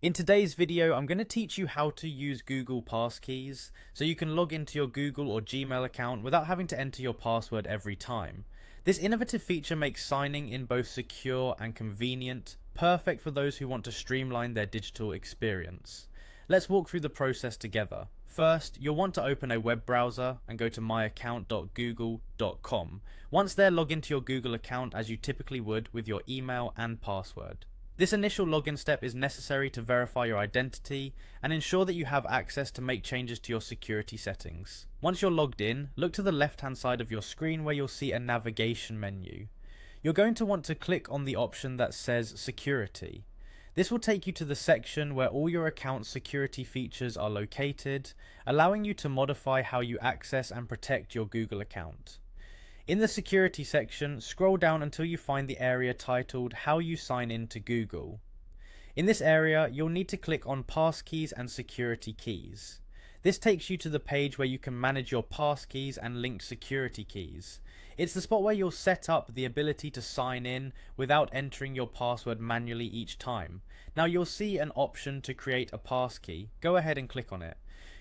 In today's video, I'm going to teach you how to use Google Passkeys so you can log into your Google or Gmail account without having to enter your password every time. This innovative feature makes signing in both secure and convenient, perfect for those who want to streamline their digital experience. Let's walk through the process together. First, you'll want to open a web browser and go to myaccount.google.com. Once there, log into your Google account as you typically would with your email and password. This initial login step is necessary to verify your identity and ensure that you have access to make changes to your security settings. Once you're logged in, look to the left-hand side of your screen where you'll see a navigation menu. You're going to want to click on the option that says Security. This will take you to the section where all your account's security features are located, allowing you to modify how you access and protect your Google account. In the security section, scroll down until you find the area titled How You Sign In to Google. In this area, you'll need to click on Passkeys and Security Keys. This takes you to the page where you can manage your passkeys and linked security keys. It's the spot where you'll set up the ability to sign in without entering your password manually each time. Now you'll see an option to create a passkey. Go ahead and click on it.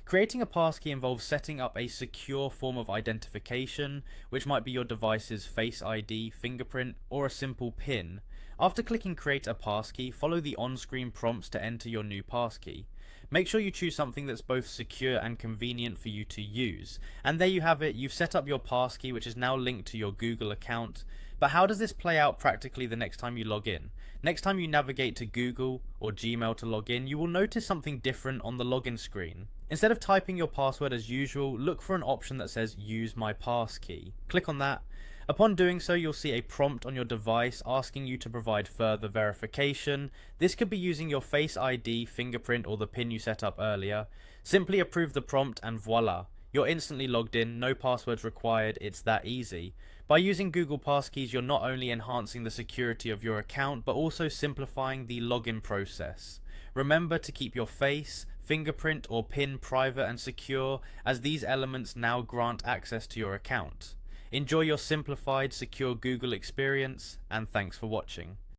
Creating a passkey involves setting up a secure form of identification, which might be your device's Face ID, fingerprint, or a simple PIN. After clicking Create a Passkey, follow the on-screen prompts to enter your new passkey. Make sure you choose something that's both secure and convenient for you to use. And there you have it, you've set up your passkey, which is now linked to your Google account. But how does this play out practically the next time you log in? Next time you navigate to Google or Gmail to log in, you will notice something different on the login screen. Instead of typing your password as usual, look for an option that says Use My Passkey. Click on that. Upon doing so, you'll see a prompt on your device asking you to provide further verification. This could be using your Face ID, fingerprint, or the PIN you set up earlier. Simply approve the prompt and voila, you're instantly logged in, no passwords required, it's that easy. By using Google Passkeys, you're not only enhancing the security of your account, but also simplifying the login process. Remember to keep your face, fingerprint, or PIN private and secure, as these elements now grant access to your account. Enjoy your simplified, secure Google experience, and thanks for watching.